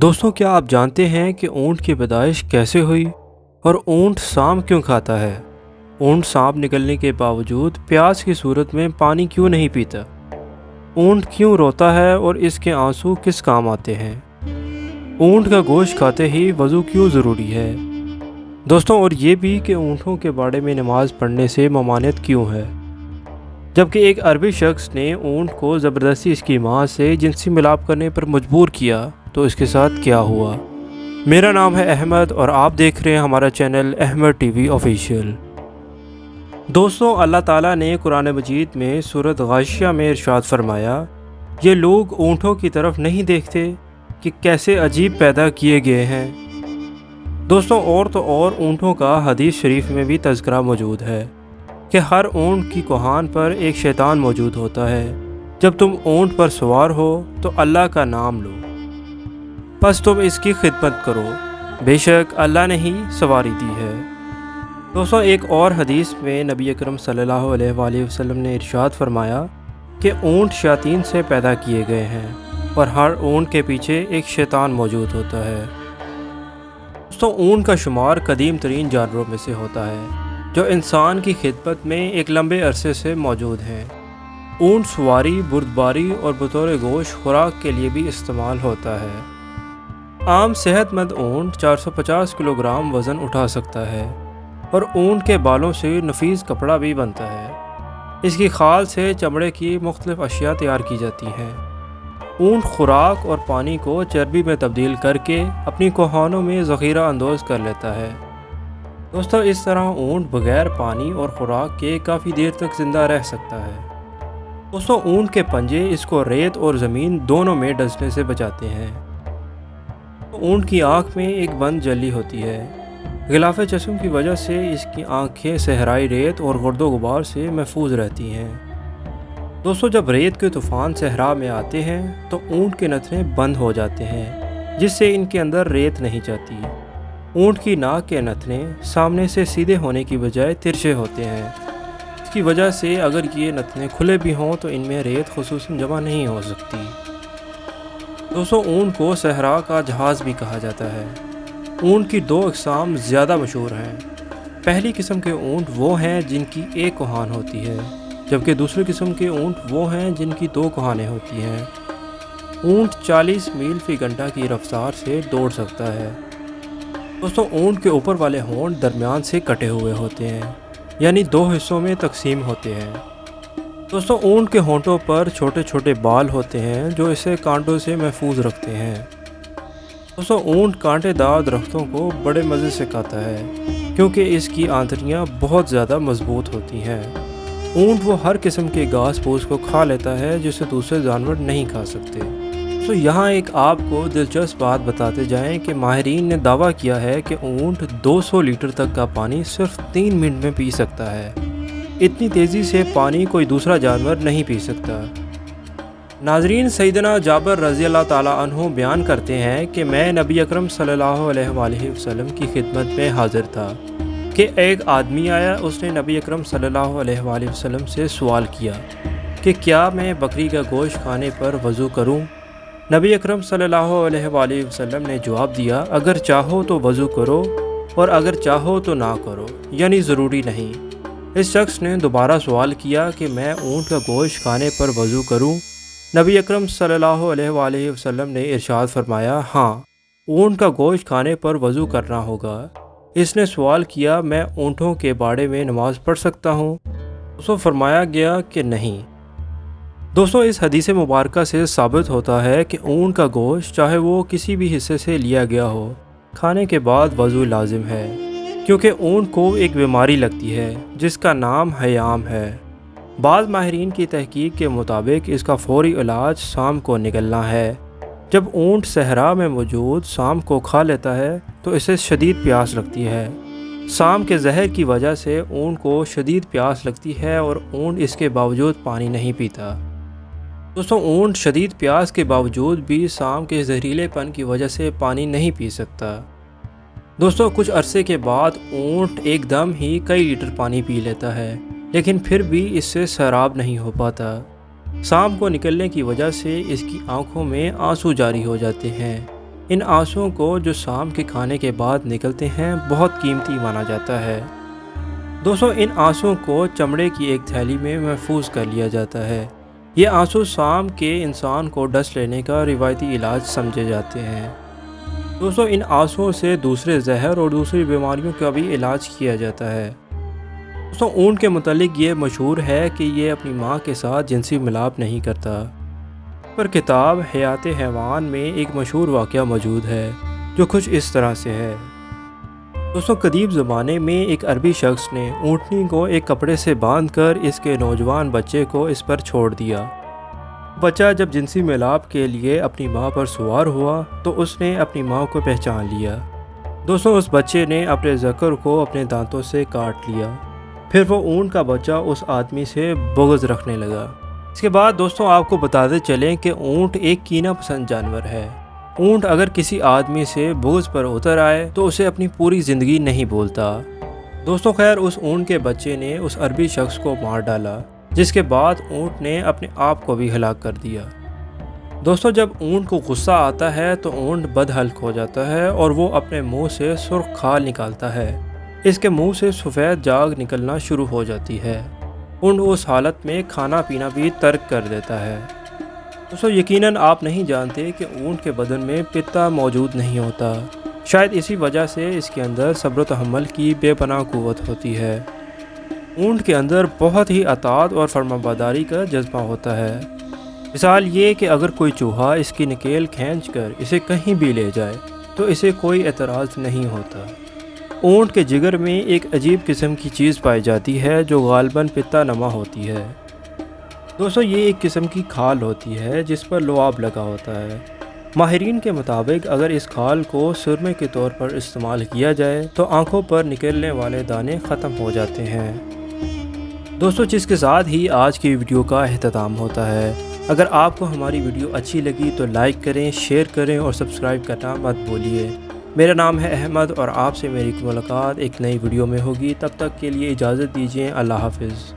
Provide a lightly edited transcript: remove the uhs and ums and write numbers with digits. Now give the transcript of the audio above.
دوستوں، کیا آپ جانتے ہیں کہ اونٹ کی پیدائش کیسے ہوئی اور اونٹ سانپ کیوں کھاتا ہے؟ اونٹ سانپ نکلنے کے باوجود پیاس کی صورت میں پانی کیوں نہیں پیتا؟ اونٹ کیوں روتا ہے اور اس کے آنسو کس کام آتے ہیں؟ اونٹ کا گوشت کھاتے ہی وضو کیوں ضروری ہے؟ دوستوں، اور یہ بھی کہ اونٹوں کے باڑے میں نماز پڑھنے سے ممانعت کیوں ہے؟ جبکہ ایک عربی شخص نے اونٹ کو زبردستی اس کی ماں سے جنسی ملاپ کرنے پر مجبور کیا تو اس کے ساتھ کیا ہوا؟ میرا نام ہے احمد اور آپ دیکھ رہے ہیں ہمارا channel Ahmed TV official. دوستوں، اللہ تعالیٰ نے قرآن مجید میں سورۃ غاشیہ میں ارشاد فرمایا، یہ لوگ اونٹوں کی طرف نہیں دیکھتے کہ کیسے عجیب پیدا کیے گئے ہیں۔ دوستوں، اور تو اور اونٹوں کا حدیث شریف میں بھی تذکرہ موجود ہے کہ ہر اونٹ کی کوہان پر ایک شیطان موجود ہوتا ہے۔ جب تم اونٹ پر سوار ہو تو اللہ کا نام لو، پس تم اس کی خدمت کرو، بے شک اللہ نے ہی سواری دی ہے۔ دوستوں، ایک اور حدیث میں نبی اکرم صلی اللہ علیہ وآلہ وسلم نے ارشاد فرمایا کہ اونٹ شیاطین سے پیدا کیے گئے ہیں اور ہر اونٹ کے پیچھے ایک شیطان موجود ہوتا ہے۔ دوستوں، اونٹ کا شمار قدیم ترین جانوروں میں سے ہوتا ہے جو انسان کی خدمت میں ایک لمبے عرصے سے موجود ہیں۔ اونٹ سواری، بردباری اور بطور گوشت خوراک کے لیے بھی استعمال ہوتا ہے۔ عام صحت مند اونٹ 450 کلو گرام وزن اٹھا سکتا ہے اور اونٹ کے بالوں سے نفیس کپڑا بھی بنتا ہے۔ اس کی کھال سے چمڑے کی مختلف اشیاء تیار کی جاتی ہیں۔ اونٹ خوراک اور پانی کو چربی میں تبدیل کر کے اپنی کوہانوں میں ذخیرہ اندوز کر لیتا ہے۔ دوستوں، اس طرح اونٹ بغیر پانی اور خوراک کے کافی دیر تک زندہ رہ سکتا ہے۔ دوستوں، اونٹ کے پنجے اس کو ریت اور زمین دونوں میں ڈسنے سے بچاتے ہیں۔ اونٹ کی آنکھ میں ایک بند جھلی ہوتی ہے۔ غلاف جسم کی وجہ سے اس کی آنکھیں صحرائی ریت اور گرد و غبار سے محفوظ رہتی ہیں۔ دوستوں، جب ریت کے طوفان صحرا میں آتے ہیں تو اونٹ کے نتنے بند ہو جاتے ہیں جس سے ان کے اندر ریت نہیں جاتی۔ اونٹ کی ناک کے نتنے سامنے سے سیدھے ہونے کی بجائے ترچھے ہوتے ہیں۔ اس کی وجہ سے اگر یہ نتنے کھلے بھی ہوں تو ان میں ریت خصوصاً جمع نہیں ہو سکتی۔ دوستوں، اونٹ کو صحرا کا جہاز بھی کہا جاتا ہے۔ اونٹ کی دو اقسام زیادہ مشہور ہیں۔ پہلی قسم کے اونٹ وہ ہیں جن کی ایک کوہان ہوتی ہے، جبکہ دوسری قسم کے اونٹ وہ ہیں جن کی دو کوہانیں ہوتی ہیں۔ اونٹ 40 میل فی گھنٹہ کی رفتار سے دوڑ سکتا ہے۔ دوستوں، اونٹ کے اوپر والے ہونٹ درمیان سے کٹے ہوئے ہوتے ہیں، یعنی دو حصوں میں تقسیم ہوتے ہیں۔ دوستوں، اونٹ کے ہونٹوں پر چھوٹے چھوٹے بال ہوتے ہیں جو اسے کانٹوں سے محفوظ رکھتے ہیں۔ دوستوں، اونٹ کانٹے دار درختوں کو بڑے مزے سے کھاتا ہے کیونکہ اس کی آنتڑیاں بہت زیادہ مضبوط ہوتی ہیں۔ اونٹ وہ ہر قسم کے گھاس پھوس کو کھا لیتا ہے جسے دوسرے جانور نہیں کھا سکتے۔ تو یہاں ایک آپ کو دلچسپ بات بتاتے جائیں کہ ماہرین نے دعویٰ کیا ہے کہ اونٹ 200 لیٹر تک کا پانی صرف 3 منٹ میں پی سکتا ہے۔ اتنی تیزی سے پانی کوئی دوسرا جانور نہیں پی سکتا۔ ناظرین، سیدنا جابر رضی اللہ تعالیٰ عنہ بیان کرتے ہیں کہ میں نبی اکرم صلی اللہ علیہ وآلہ وسلم کی خدمت میں حاضر تھا کہ ایک آدمی آیا۔ اس نے نبی اکرم صلی اللہ علیہ وآلہ وسلم سے سوال کیا کہ کیا میں بکری کا گوشت کھانے پر وضو کروں؟ نبی اکرم صلی اللہ علیہ وآلہ وسلم نے جواب دیا، اگر چاہو تو وضو کرو اور اگر چاہو تو نہ کرو، یعنی ضروری نہیں۔ اس شخص نے دوبارہ سوال کیا کہ میں اونٹ کا گوشت کھانے پر وضو کروں؟ نبی اکرم صلی اللہ علیہ وآلہ وسلم نے ارشاد فرمایا، ہاں، اونٹ کا گوشت کھانے پر وضو کرنا ہوگا۔ اس نے سوال کیا، میں اونٹوں کے باڑے میں نماز پڑھ سکتا ہوں؟ اس کو فرمایا گیا کہ نہیں۔ دوستوں، اس حدیث مبارکہ سے ثابت ہوتا ہے کہ اونٹ کا گوشت چاہے وہ کسی بھی حصے سے لیا گیا ہو، کھانے کے بعد وضو لازم ہے، کیونکہ اونٹ کو ایک بیماری لگتی ہے جس کا نام ہیام ہے۔ بعض ماہرین کی تحقیق کے مطابق اس کا فوری علاج سانپ کو نگلنا ہے۔ جب اونٹ صحرا میں موجود سانپ کو کھا لیتا ہے تو اسے شدید پیاس لگتی ہے۔ سانپ کے زہر کی وجہ سے اونٹ کو شدید پیاس لگتی ہے اور اونٹ اس کے باوجود پانی نہیں پیتا۔ دوستوں، اونٹ شدید پیاس کے باوجود بھی سانپ کے زہریلے پن کی وجہ سے پانی نہیں پی سکتا۔ دوستوں، کچھ عرصے کے بعد اونٹ ایک دم ہی کئی لیٹر پانی پی لیتا ہے، لیکن پھر بھی اس سے سیراب نہیں ہو پاتا۔ سانپ کو نکلنے کی وجہ سے اس کی آنکھوں میں آنسو جاری ہو جاتے ہیں۔ ان آنسوؤں کو جو شام کے کھانے کے بعد نکلتے ہیں بہت قیمتی مانا جاتا ہے۔ دوستوں ان آنسوؤں کو چمڑے کی ایک تھیلی میں محفوظ کر لیا جاتا ہے۔ یہ آنسو شام کے انسان کو ڈس لینے کا روایتی علاج سمجھے جاتے ہیں۔ دوستوں ان آنسوؤں سے دوسرے زہر اور دوسری بیماریوں کا بھی علاج کیا جاتا ہے۔ دوستوں اونٹ کے متعلق یہ مشہور ہے کہ یہ اپنی ماں کے ساتھ جنسی ملاپ نہیں کرتا۔ پر کتاب حیات حیوان میں ایک مشہور واقعہ موجود ہے جو کچھ اس طرح سے ہے۔ دوستوں قدیم زمانے میں ایک عربی شخص نے اونٹنی کو ایک کپڑے سے باندھ کر اس کے نوجوان بچے کو اس پر چھوڑ دیا۔ بچہ جب جنسی ملاپ کے لیے اپنی ماں پر سوار ہوا تو اس نے اپنی ماں کو پہچان لیا۔ دوستوں اس بچے نے اپنے ذکر کو اپنے دانتوں سے کاٹ لیا۔ پھر وہ اونٹ کا بچہ اس آدمی سے بغض رکھنے لگا۔ اس کے بعد دوستوں آپ کو بتاتے چلیں کہ اونٹ ایک کینہ پسند جانور ہے۔ اونٹ اگر کسی آدمی سے بغض پر اتر آئے تو اسے اپنی پوری زندگی نہیں بھولتا۔ دوستوں خیر اس اونٹ کے بچے نے اس عربی شخص کو مار ڈالا، جس کے بعد اونٹ نے اپنے آپ کو بھی ہلاک کر دیا۔ دوستوں جب اونٹ کو غصہ آتا ہے تو اونٹ بدحلق ہو جاتا ہے اور وہ اپنے منہ سے سرخ کھال نکالتا ہے۔ اس کے منہ سے سفید جاگ نکلنا شروع ہو جاتی ہے۔ اونٹ اس حالت میں کھانا پینا بھی ترک کر دیتا ہے۔ دوستوں یقیناً آپ نہیں جانتے کہ اونٹ کے بدن میں پتا موجود نہیں ہوتا۔ شاید اسی وجہ سے اس کے اندر صبر و تحمل کی بے پناہ قوت ہوتی ہے۔ اونٹ کے اندر بہت ہی اطاعت اور فرمانبرداری کا جذبہ ہوتا ہے۔ مثال یہ کہ اگر کوئی چوہا اس کی نکیل کھینچ کر اسے کہیں بھی لے جائے تو اسے کوئی اعتراض نہیں ہوتا۔ اونٹ کے جگر میں ایک عجیب قسم کی چیز پائی جاتی ہے جو غالباً پتا نما ہوتی ہے۔ دوستوں یہ ایک قسم کی کھال ہوتی ہے جس پر لعاب لگا ہوتا ہے۔ ماہرین کے مطابق اگر اس کھال کو سرمے کے طور پر استعمال کیا جائے تو آنکھوں پر نکلنے والے دانے ختم ہو جاتے ہیں۔ دوستوں جس کے ساتھ ہی آج کی ویڈیو کا اختتام ہوتا ہے۔ اگر آپ کو ہماری ویڈیو اچھی لگی تو لائک کریں، شیئر کریں اور سبسکرائب کرنا مت بھولیے۔ میرا نام ہے احمد اور آپ سے میری ملاقات ایک نئی ویڈیو میں ہوگی۔ تب تک کے لیے اجازت دیجیے۔ اللہ حافظ۔